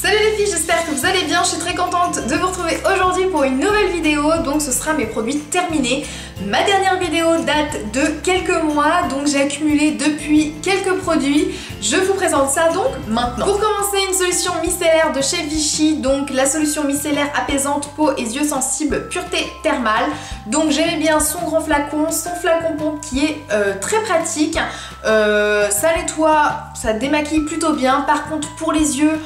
Salut les filles, j'espère que vous allez bien, je suis très contente de vous retrouver aujourd'hui pour une nouvelle vidéo. Donc ce sera mes produits terminés. Ma dernière vidéo date de quelques mois, donc j'ai accumulé depuis quelques produits. Je vous présente ça donc maintenant. Pour commencer, une solution micellaire de chez Vichy, donc la solution micellaire apaisante peau et yeux sensibles pureté thermale. Donc j'aimais bien son grand flacon, son flacon pompe qui est très pratique. Ça nettoie, ça démaquille plutôt bien. Par contre pour les yeux,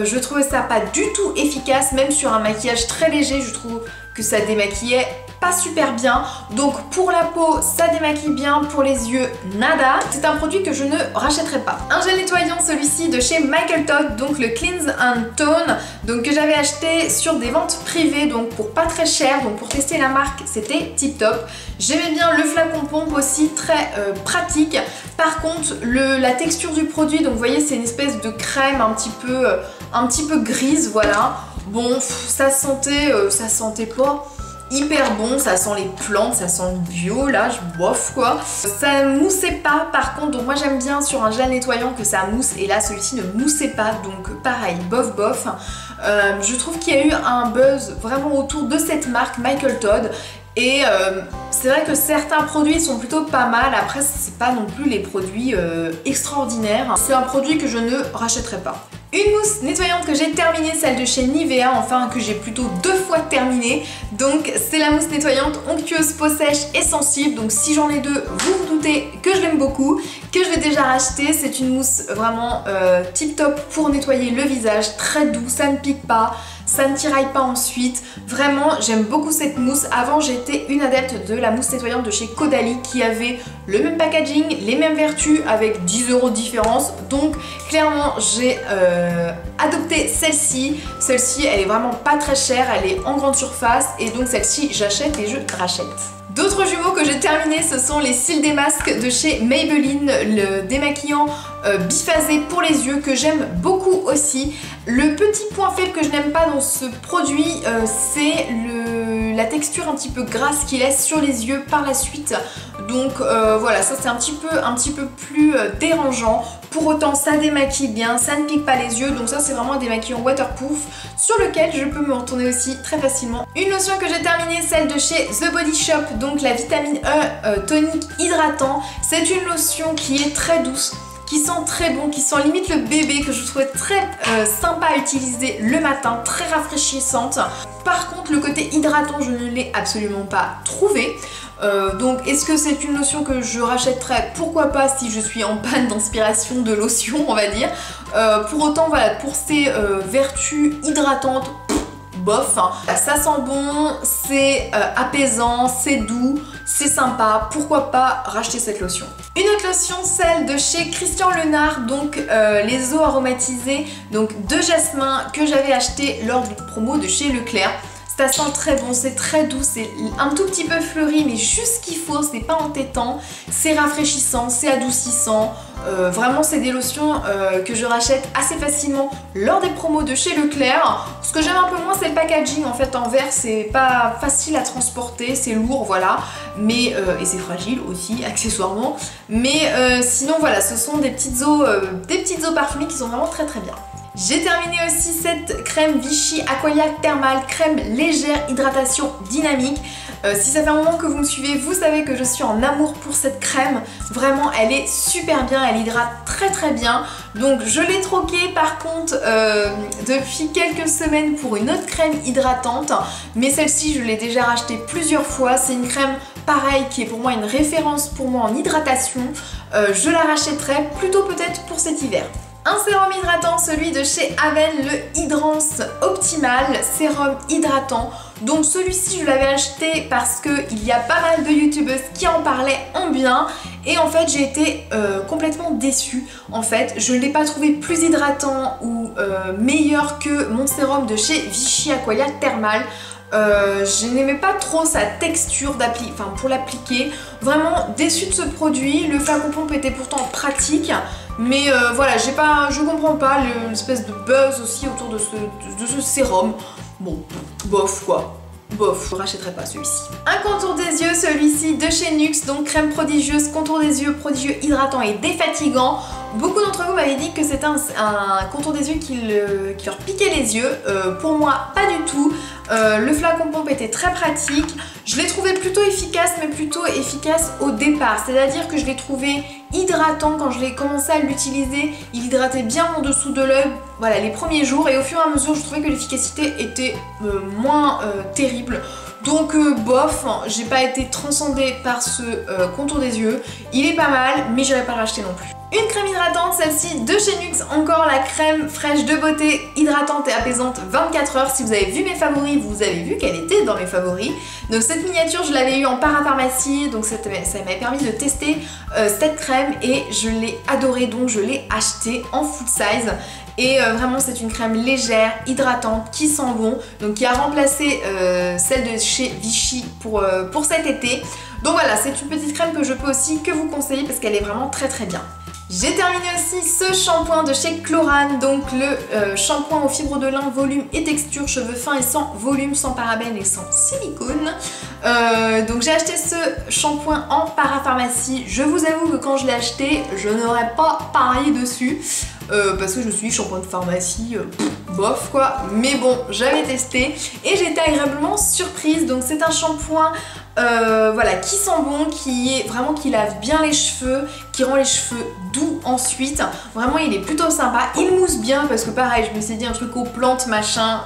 je trouvais ça pas du tout efficace, même sur un maquillage très léger, je trouve que ça démaquillait pas super bien. Donc pour la peau, ça démaquille bien, pour les yeux, nada. C'est un produit que je ne rachèterai pas. Un gel nettoyant, celui-ci de chez Michael Todd, donc le Cleanse and Tone, donc que j'avais acheté sur des ventes privées, donc pour pas très cher, donc pour tester la marque, c'était tip top. J'aimais bien le flacon pompe aussi, très pratique. Par contre, la texture du produit, donc vous voyez, c'est une espèce de crème un petit peu grise, voilà. Bon, ça sentait pas hyper bon, ça sent les plantes, ça sent le bio, là, je bof quoi. Ça moussait pas, par contre, donc moi j'aime bien sur un gel nettoyant que ça mousse, et là celui-ci ne moussait pas, donc pareil, bof bof. Je trouve qu'il y a eu un buzz vraiment autour de cette marque Michael Todd. Et c'est vrai que certains produits sont plutôt pas mal, après c'est pas non plus les produits extraordinaires. C'est un produit que je ne rachèterai pas. Une mousse nettoyante que j'ai terminée, celle de chez Nivea, enfin que j'ai plutôt 2 fois terminée. Donc c'est la mousse nettoyante onctueuse peau sèche et sensible. Donc si j'en ai 2, vous vous doutez que je l'aime beaucoup, que je l'ai déjà racheté. C'est une mousse vraiment tip top pour nettoyer le visage, très doux, ça ne pique pas. Ça ne tiraille pas ensuite. Vraiment, j'aime beaucoup cette mousse. Avant, j'étais une adepte de la mousse nettoyante de chez Caudalie qui avait le même packaging, les mêmes vertus avec 10 € de différence. Donc, clairement, j'ai adopté celle-ci. Celle-ci, elle est vraiment pas très chère. Elle est en grande surface. Et donc, celle-ci, j'achète et je rachète. D'autres jumeaux que j'ai terminés, ce sont les cils démasque de chez Maybelline, le démaquillant biphasé pour les yeux que j'aime beaucoup aussi. Le petit point faible que je n'aime pas dans ce produit, c'est la texture un petit peu grasse qu'il laisse sur les yeux par la suite. Donc voilà, ça c'est un petit peu plus dérangeant. Pour autant, ça démaquille bien, ça ne pique pas les yeux. Donc ça c'est vraiment un démaquillant waterproof sur lequel je peux me retourner aussi très facilement. Une lotion que j'ai terminée, celle de chez The Body Shop, donc la vitamine E tonique hydratant. C'est une lotion qui est très douce, qui sent très bon, qui sent limite le bébé, que je trouvais très sympa à utiliser le matin, très rafraîchissante. Par contre, le côté hydratant, je ne l'ai absolument pas trouvé. Donc est-ce que c'est une lotion que je rachèterais? Pourquoi pas si je suis en panne d'inspiration de lotion, on va dire. Pour autant, voilà, pour ses vertus hydratantes, bof, hein. Ça sent bon, c'est apaisant, c'est doux, c'est sympa, pourquoi pas racheter cette lotion. Une autre lotion, celle de chez Christian Lenard, donc les eaux aromatisées donc de jasmin, que j'avais acheté lors d'une promo de chez Leclerc. Ça sent très bon, c'est très doux, c'est un tout petit peu fleuri, mais juste ce qu'il faut, c'est pas entêtant, c'est rafraîchissant, c'est adoucissant. Vraiment, c'est des lotions que je rachète assez facilement lors des promos de chez Leclerc. Ce que j'aime un peu moins, c'est le packaging. En fait, en verre, c'est pas facile à transporter, c'est lourd, voilà. Mais et c'est fragile aussi, accessoirement. Mais sinon, voilà, ce sont des petites eaux parfumées qui sont vraiment très très bien. J'ai terminé aussi cette crème Vichy Aqualia Thermal, crème légère, hydratation dynamique. Si ça fait un moment que vous me suivez, vous savez que je suis en amour pour cette crème. Vraiment, elle est super bien, elle hydrate très très bien. Donc je l'ai troquée par contre depuis quelques semaines pour une autre crème hydratante. Mais celle-ci, je l'ai déjà rachetée plusieurs fois. C'est une crème pareil qui est pour moi une référence pour moi en hydratation. Je la rachèterai plutôt peut-être pour cet hiver. Un sérum hydratant, celui de chez Aven, le Hydrance Optimal, sérum hydratant. Donc celui-ci je l'avais acheté parce qu'il y a pas mal de youtubeuses qui en parlaient en bien. Et en fait j'ai été complètement déçue. En fait je ne l'ai pas trouvé plus hydratant ou meilleur que mon sérum de chez Vichy Aqualia Thermal. Je n'aimais pas trop sa texture pour l'appliquer. Vraiment déçue de ce produit. Le flacon pompe était pourtant pratique. Mais voilà, je comprends pas l'espèce de buzz aussi autour de ce sérum. Bon, bof quoi. bof, je rachèterai pas celui-ci. Un contour des yeux, celui-ci de chez NYX, donc crème prodigieuse, contour des yeux prodigieux, hydratant et défatigant. Beaucoup d'entre vous m'avaient dit que c'était un contour des yeux qui leur piquait les yeux. Pour moi, pas du tout. Le flacon pompe était très pratique. Je l'ai trouvé plutôt efficace, mais plutôt efficace au départ. C'est-à-dire que je l'ai trouvé hydratant quand je l'ai commencé à l'utiliser. Il hydratait bien mon dessous de l'œil, voilà, les premiers jours. Et au fur et à mesure, je trouvais que l'efficacité était moins terrible. Donc bof, j'ai pas été transcendée par ce contour des yeux. Il est pas mal, mais j'irai pas le racheter non plus. Une crème hydratante, celle-ci de chez NYX, encore la crème fraîche de beauté, hydratante et apaisante 24 heures. Si vous avez vu mes favoris, vous avez vu qu'elle était dans mes favoris. Donc cette miniature, je l'avais eu en parapharmacie, donc ça m'avait permis de tester cette crème et je l'ai adorée, donc je l'ai achetée en full size. Et vraiment c'est une crème légère, hydratante, qui sent bon, donc qui a remplacé celle de chez Vichy pour cet été. Donc voilà, c'est une petite crème que je peux aussi que vous conseiller parce qu'elle est vraiment très très bien. J'ai terminé aussi ce shampoing de chez Chlorane, donc le shampoing aux fibres de lin, volume et texture, cheveux fins et sans volume, sans parabènes et sans silicone. Donc j'ai acheté ce shampoing en parapharmacie. Je vous avoue que quand je l'ai acheté, je n'aurais pas parié dessus. Parce que je suis shampoing de pharmacie, bof quoi, mais bon, j'avais testé et j'ai été agréablement surprise. Donc c'est un shampoing voilà, qui sent bon, qui lave bien les cheveux, qui rend les cheveux doux ensuite. Vraiment il est plutôt sympa, il mousse bien parce que pareil, je me suis dit un truc aux plantes machin,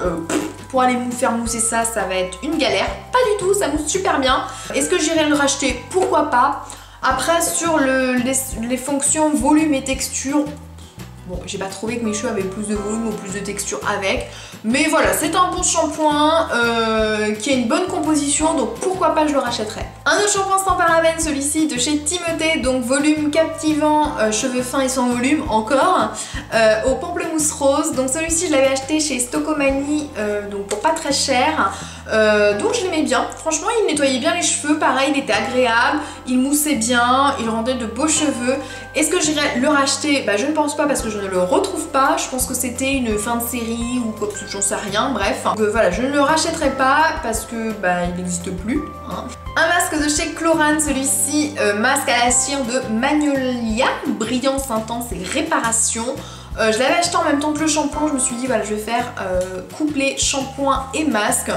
pour aller faire mousser ça, ça va être une galère. Pas du tout, ça mousse super bien. Est-ce que j'irai le racheter? Pourquoi pas. Après sur les fonctions volume et texture, bon, j'ai pas trouvé que mes cheveux avaient plus de volume ou plus de texture avec. Mais voilà, c'est un bon shampoing qui a une bonne composition, donc pourquoi pas je le rachèterai. Un autre shampoing sans parabènes, celui-ci de chez Timothée, donc volume captivant, cheveux fins et sans volume encore, au pamplemousse rose. Donc celui-ci je l'avais acheté chez Stocomanie, donc pour pas très cher. Donc je l'aimais bien, franchement il nettoyait bien les cheveux, pareil il était agréable, il moussait bien, il rendait de beaux cheveux. Est-ce que j'irai le racheter? Bah je ne pense pas parce que je ne le retrouve pas, je pense que c'était une fin de série ou quoi, j'en sais rien, bref. Donc voilà, je ne le rachèterai pas parce que bah il n'existe plus. Hein. Un masque de chez Chlorane, celui-ci, masque à la cire de Magnolia, brillance intense et réparation. Je l'avais acheté en même temps que le shampoing, je me suis dit voilà je vais faire coupler shampoing et masque.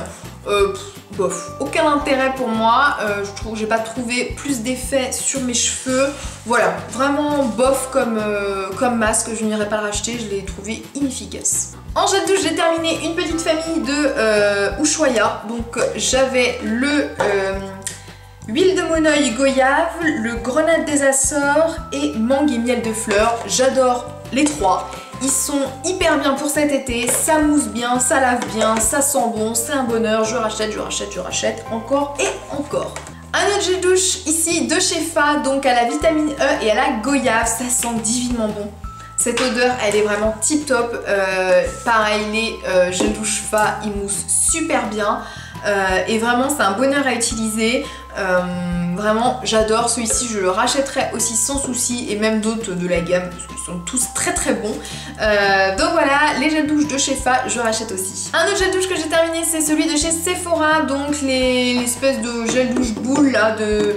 Bof, aucun intérêt pour moi, j'ai pas trouvé plus d'effet sur mes cheveux. Voilà, vraiment bof comme masque, je n'irai pas le racheter, je l'ai trouvé inefficace. En gel douche, j'ai terminé une petite famille de Ushuaïa. Donc j'avais le huile de monoeil goyave, le grenade des Açores et mangue et miel de fleurs. J'adore les trois. Ils sont hyper bien pour cet été, ça mousse bien, ça lave bien, ça sent bon, c'est un bonheur, je rachète, je rachète, je rachète, encore et encore. Un autre gel douche ici de chez Fa, donc à la vitamine E et à la goyave, ça sent divinement bon. Cette odeur, elle est vraiment tip top. Pareil, les gel douche Fa, ils moussent super bien. Et vraiment, c'est un bonheur à utiliser. Vraiment, j'adore. Celui-ci, je le rachèterai aussi sans souci. Et même d'autres de la gamme, parce qu'ils sont tous très très bons. Donc voilà, les gels douche de chez Fa, je rachète aussi. Un autre gel douche que j'ai terminé, c'est celui de chez Sephora. Donc l'espèce de gel douche boule là de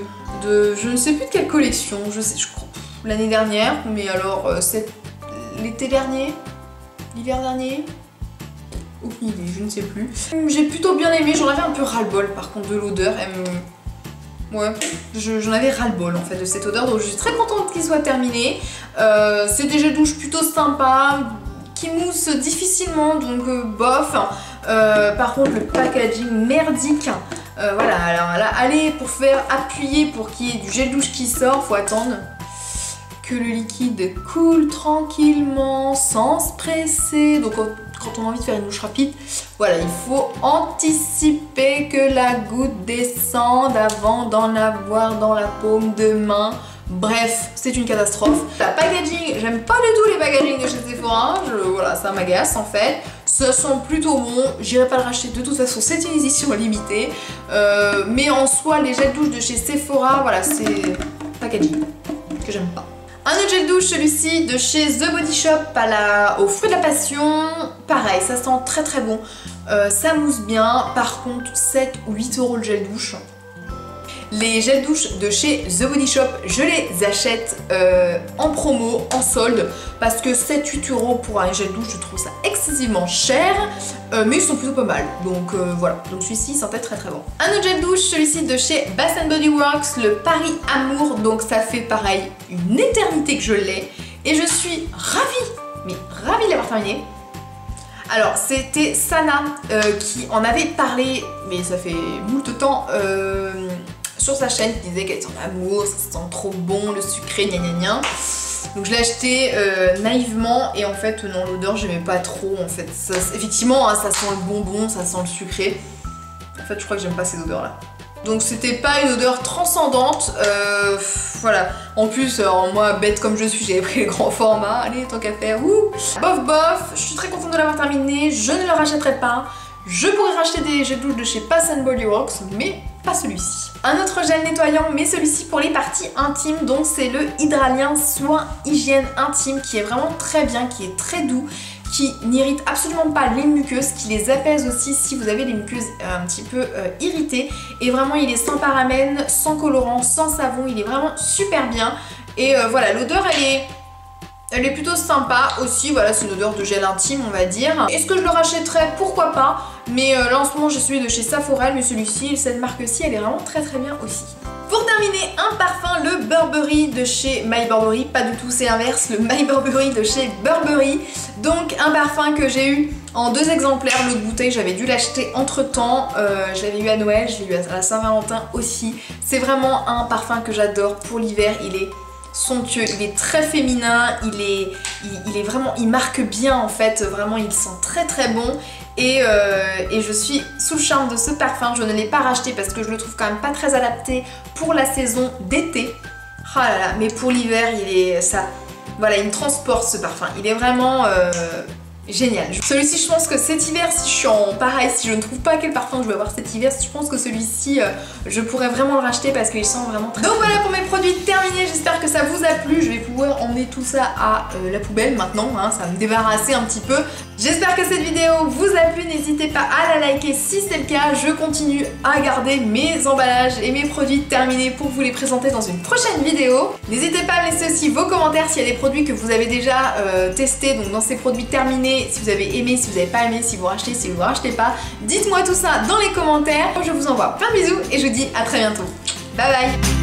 je ne sais plus de quelle collection. Je crois l'année dernière. Mais alors, c'est l'été dernier, l'hiver dernier, aucune idée, je ne sais plus. J'ai plutôt bien aimé, j'en avais un peu ras-le-bol par contre de l'odeur, ouais, j'en avais ras-le-bol en fait de cette odeur, donc je suis très contente qu'il soit terminé. C'est des gels douche plutôt sympas, qui moussent difficilement, donc bof. Par contre le packaging merdique, voilà, alors là, allez pour faire appuyer pour qu'il y ait du gel douche qui sort, faut attendre que le liquide coule tranquillement, sans se presser. Donc quand on a envie de faire une douche rapide, voilà, il faut anticiper que la goutte descende avant d'en avoir dans la paume de main. Bref, c'est une catastrophe. La packaging, j'aime pas du tout les packaging de chez Sephora, voilà, ça m'agace en fait. Ça sent plutôt bon, j'irai pas le racheter de toute façon, c'est une édition limitée. Mais en soi, les gels douche de chez Sephora, voilà, c'est packaging que j'aime pas. Un autre gel douche, celui-ci de chez The Body Shop au fruit de la passion. Pareil, ça sent très très bon. Ça mousse bien. Par contre, 7 ou 8 € le gel douche. Les gels douches de chez The Body Shop, je les achète en promo, en solde, parce que 7-8 € pour un gel douche, je trouve ça excessivement cher, mais ils sont plutôt pas mal. Donc voilà, donc celui-ci sentait très très bon. Un autre gel douche, celui-ci de chez Bath & Body Works, le Paris Amour, donc ça fait pareil une éternité que je l'ai, et je suis ravie, mais ravie de l'avoir terminé. Alors c'était Sana qui en avait parlé, mais ça fait moult temps, sur sa chaîne, qui disait qu'elle était en amour, ça sent trop bon, le sucré, gna gna gna. Donc je l'ai acheté naïvement et en fait non, l'odeur j'aimais pas trop en fait. Ça, effectivement hein, ça sent le bonbon, ça sent le sucré. En fait je crois que j'aime pas ces odeurs là. Donc c'était pas une odeur transcendante, voilà. En plus, moi bête comme je suis, j'avais pris le grand format, allez tant qu'à faire, ouh. Bof bof, je suis très contente de l'avoir terminé, je ne le rachèterai pas. Je pourrais racheter des gels douche de chez Bath & Body Works, mais pas celui-ci. Un autre gel nettoyant, mais celui-ci pour les parties intimes, donc c'est le Hydralien Soin Hygiène Intime, qui est vraiment très bien, qui est très doux, qui n'irrite absolument pas les muqueuses, qui les apaise aussi si vous avez les muqueuses un petit peu irritées. Et vraiment il est sans parabènes, sans colorant, sans savon, il est vraiment super bien. Et voilà, l'odeur elle est plutôt sympa aussi, voilà, c'est une odeur de gel intime on va dire. Est-ce que je le rachèterais? Pourquoi pas. Mais là en ce moment j'ai celui de chez Saforel, mais celui-ci, cette marque-ci, elle est vraiment très très bien aussi. Pour terminer, un parfum, le Burberry de chez My Burberry, pas du tout, c'est l'inverse, le My Burberry de chez Burberry. Donc un parfum que j'ai eu en 2 exemplaires, l'autre bouteille j'avais dû l'acheter entre temps, je l'avais eu à Noël, je l'ai eu à la Saint-Valentin aussi. C'est vraiment un parfum que j'adore pour l'hiver, il est somptueux, il est très féminin, il est vraiment, il marque bien en fait, vraiment il sent très très bon. Et je suis sous le charme de ce parfum. Je ne l'ai pas racheté parce que je le trouve quand même pas très adapté pour la saison d'été. Oh là là, mais pour l'hiver, voilà, il me transporte ce parfum. Il est vraiment génial. Celui-ci, je pense que cet hiver, si je suis pareil, si je ne trouve pas quel parfum je vais avoir cet hiver, je pense que celui-ci, je pourrais vraiment le racheter parce qu'il sent vraiment très. Donc voilà pour mes produits terminés. J'espère que ça vous a plu. Je vais pouvoir emmener tout ça à la poubelle maintenant. Hein, ça va me débarrasser un petit peu. J'espère que cette vidéo vous a plu, n'hésitez pas à la liker si c'est le cas, je continue à garder mes emballages et mes produits terminés pour vous les présenter dans une prochaine vidéo. N'hésitez pas à me laisser aussi vos commentaires s'il y a des produits que vous avez déjà testés, donc dans ces produits terminés, si vous avez aimé, si vous n'avez pas aimé, si vous rachetez, si vous ne rachetez pas. Dites-moi tout ça dans les commentaires, je vous envoie plein de bisous et je vous dis à très bientôt. Bye bye.